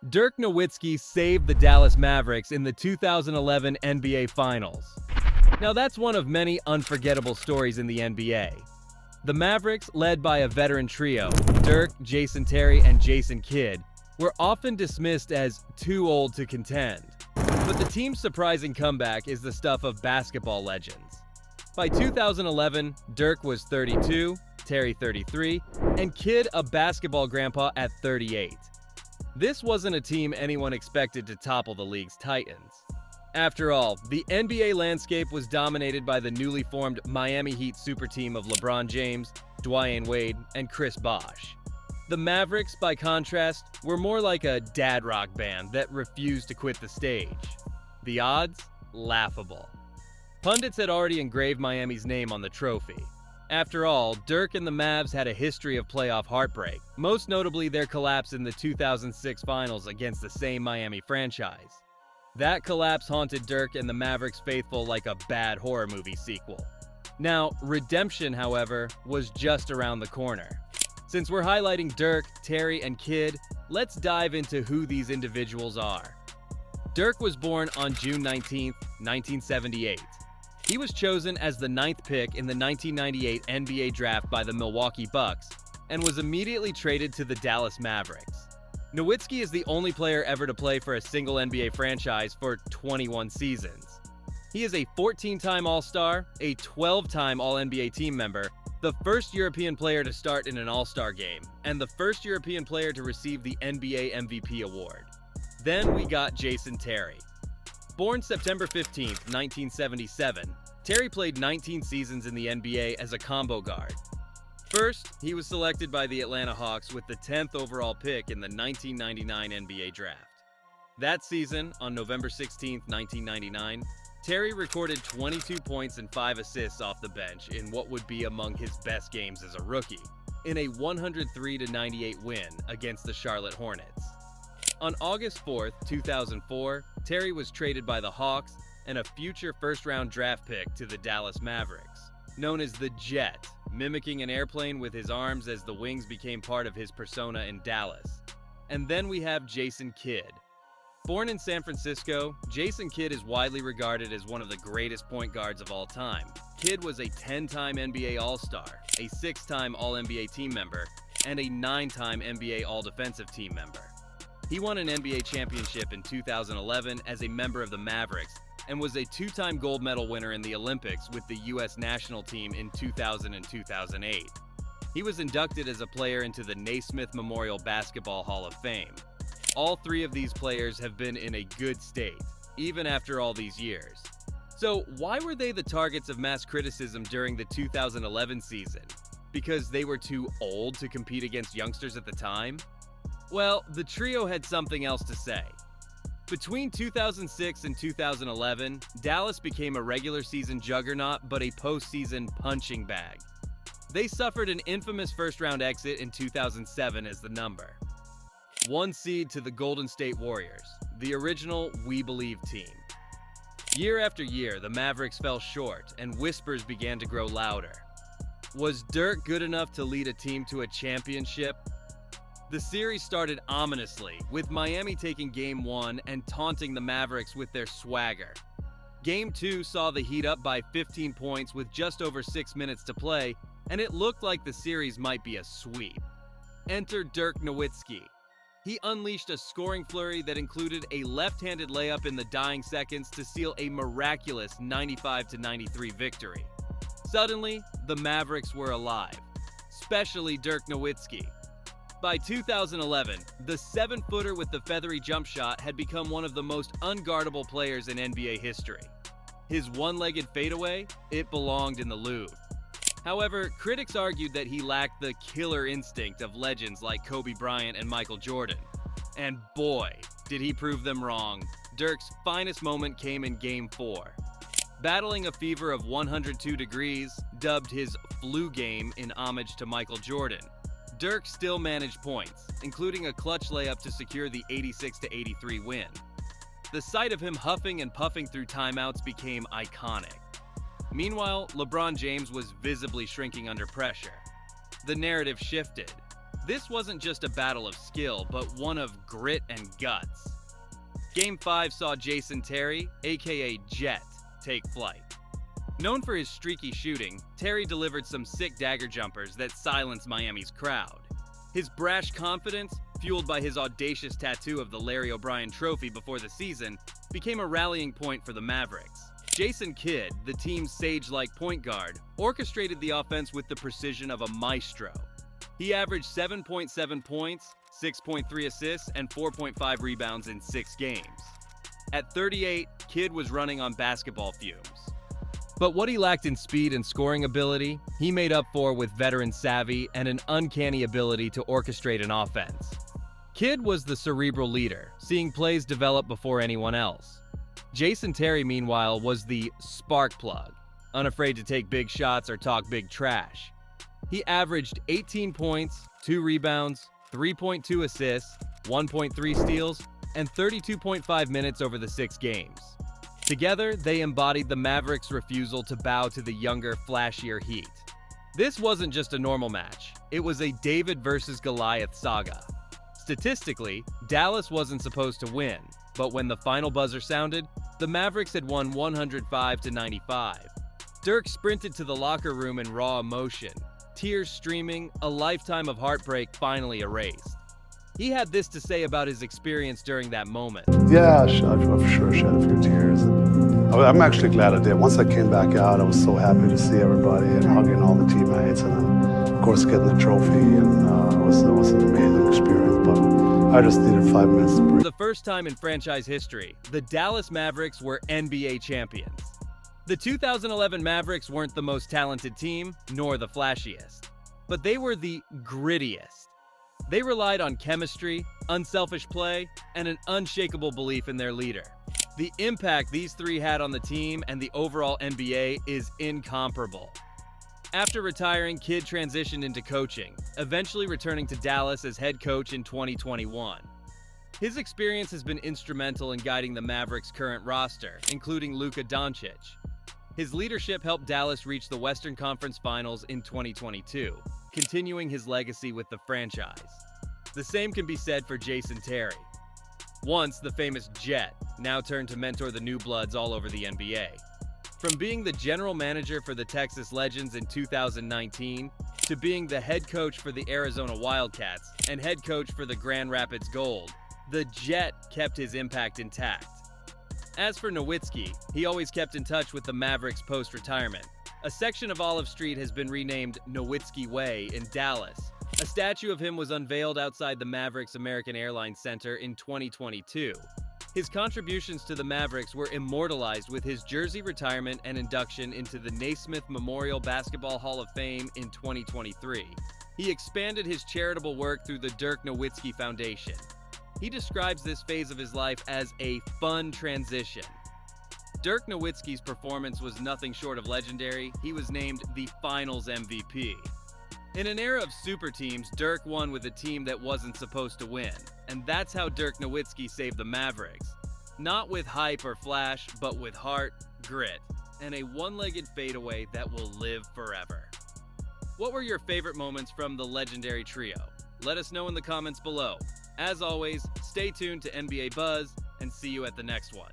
Dirk Nowitzki saved the Dallas Mavericks in the 2011 NBA Finals. Now that's one of many unforgettable stories in the NBA. The Mavericks, led by a veteran trio, Dirk, Jason Terry, and Jason Kidd, were often dismissed as too old to contend. But the team's surprising comeback is the stuff of basketball legends. By 2011, Dirk was 32, Terry 33, and Kidd a basketball grandpa at 38. This wasn't a team anyone expected to topple the league's titans. After all, the NBA landscape was dominated by the newly formed Miami Heat superteam of LeBron James, Dwyane Wade, and Chris Bosh. The Mavericks, by contrast, were more like a dad rock band that refused to quit the stage. The odds? Laughable. Pundits had already engraved Miami's name on the trophy. After all, Dirk and the Mavs had a history of playoff heartbreak, most notably their collapse in the 2006 Finals against the same Miami franchise. That collapse haunted Dirk and the Mavericks faithful like a bad horror movie sequel. Now, redemption, however, was just around the corner. Since we're highlighting Dirk, Terry, and Kidd, let's dive into who these individuals are. Dirk was born on June 19, 1978. He was chosen as the 9th pick in the 1998 NBA draft by the Milwaukee Bucks and was immediately traded to the Dallas Mavericks. Nowitzki is the only player ever to play for a single NBA franchise for 21 seasons. He is a 14-time All-Star, a 12-time All-NBA team member, the first European player to start in an All-Star game, and the first European player to receive the NBA MVP award. Then we got Jason Terry. Born September 15, 1977, Terry played 19 seasons in the NBA as a combo guard. First, he was selected by the Atlanta Hawks with the 10th overall pick in the 1999 NBA draft. That season, on November 16, 1999, Terry recorded 22 points and 5 assists off the bench in what would be among his best games as a rookie, in a 103-98 win against the Charlotte Hornets. On August 4, 2004, Terry was traded by the Hawks and a future first-round draft pick to the Dallas Mavericks, known as the Jet, mimicking an airplane with his arms as the wings became part of his persona in Dallas. And then we have Jason Kidd. Born in San Francisco, Jason Kidd is widely regarded as one of the greatest point guards of all time. Kidd was a 10-time NBA All-Star, a 6-time All-NBA team member, and a 9-time NBA All-Defensive team member. He won an NBA championship in 2011 as a member of the Mavericks and was a 2-time gold medal winner in the Olympics with the U.S. national team in 2000 and 2008. He was inducted as a player into the Naismith Memorial Basketball Hall of Fame. All 3 of these players have been in a good state, even after all these years. So why were they the targets of mass criticism during the 2011 season? Because they were too old to compete against youngsters at the time? Well, the trio had something else to say. Between 2006 and 2011, Dallas became a regular season juggernaut but a postseason punching bag. They suffered an infamous first-round exit in 2007 as the number 1 seed to the Golden State Warriors, the original We Believe team. Year after year, the Mavericks fell short and whispers began to grow louder. Was Dirk good enough to lead a team to a championship? The series started ominously, with Miami taking Game 1 and taunting the Mavericks with their swagger. Game 2 saw the Heat up by 15 points with just over 6 minutes to play, and it looked like the series might be a sweep. Enter Dirk Nowitzki. He unleashed a scoring flurry that included a left-handed layup in the dying seconds to seal a miraculous 95-93 victory. Suddenly, the Mavericks were alive, especially Dirk Nowitzki. By 2011, the 7-footer with the feathery jump shot had become one of the most unguardable players in NBA history. His one-legged fadeaway, it belonged in the Louvre. However, critics argued that he lacked the killer instinct of legends like Kobe Bryant and Michael Jordan. And boy, did he prove them wrong. Dirk's finest moment came in Game 4. Battling a fever of 102 degrees, dubbed his flu game in homage to Michael Jordan, Dirk still managed points, including a clutch layup to secure the 86-83 win. The sight of him huffing and puffing through timeouts became iconic. Meanwhile, LeBron James was visibly shrinking under pressure. The narrative shifted. This wasn't just a battle of skill, but one of grit and guts. Game 5 saw Jason Terry, aka Jet, take flight. Known for his streaky shooting, Terry delivered some sick dagger jumpers that silenced Miami's crowd. His brash confidence, fueled by his audacious tattoo of the Larry O'Brien Trophy before the season, became a rallying point for the Mavericks. Jason Kidd, the team's sage-like point guard, orchestrated the offense with the precision of a maestro. He averaged 7.7 points, 6.3 assists, and 4.5 rebounds in 6 games. At 38, Kidd was running on basketball fumes. But what he lacked in speed and scoring ability, he made up for with veteran savvy and an uncanny ability to orchestrate an offense. Kidd was the cerebral leader, seeing plays develop before anyone else. Jason Terry, meanwhile, was the spark plug, unafraid to take big shots or talk big trash. He averaged 18 points, 2 rebounds, 3.2 assists, 1.3 steals, and 32.5 minutes over the 6 games. Together, they embodied the Mavericks' refusal to bow to the younger, flashier Heat. This wasn't just a normal match. It was a David versus Goliath saga. Statistically, Dallas wasn't supposed to win, but when the final buzzer sounded, the Mavericks had won 105-95. Dirk sprinted to the locker room in raw emotion, tears streaming, a lifetime of heartbreak finally erased. He had this to say about his experience during that moment. Yeah, I've for sure shed a few tears. I'm actually glad I did. Once I came back out, I was so happy to see everybody and hugging all the teammates, and then, of course, getting the trophy. And it was an amazing experience. But I just needed 5 minutes to breathe. For the first time in franchise history, the Dallas Mavericks were NBA champions. The 2011 Mavericks weren't the most talented team, nor the flashiest, but they were the grittiest. They relied on chemistry, unselfish play, and an unshakable belief in their leader. The impact these three had on the team and the overall NBA is incomparable. After retiring, Kidd transitioned into coaching, eventually returning to Dallas as head coach in 2021. His experience has been instrumental in guiding the Mavericks' current roster, including Luka Doncic. His leadership helped Dallas reach the Western Conference Finals in 2022, continuing his legacy with the franchise. The same can be said for Jason Terry. Once the famous Jet, now turned to mentor the new bloods all over the NBA. From being the general manager for the Texas Legends in 2019, to being the head coach for the Arizona Wildcats and head coach for the Grand Rapids Gold, the Jet kept his impact intact. As for Nowitzki, he always kept in touch with the Mavericks post-retirement. A section of Olive Street has been renamed Nowitzki Way in Dallas. A statue of him was unveiled outside the Mavericks American Airlines Center in 2022. His contributions to the Mavericks were immortalized with his jersey retirement and induction into the Naismith Memorial Basketball Hall of Fame in 2023. He expanded his charitable work through the Dirk Nowitzki Foundation. He describes this phase of his life as a fun transition. Dirk Nowitzki's performance was nothing short of legendary. He was named the Finals MVP. In an era of super teams, Dirk won with a team that wasn't supposed to win. And that's how Dirk Nowitzki saved the Mavericks. Not with hype or flash, but with heart, grit, and a one-legged fadeaway that will live forever. What were your favorite moments from the legendary trio? Let us know in the comments below. As always, stay tuned to NBA Buzz, and see you at the next one.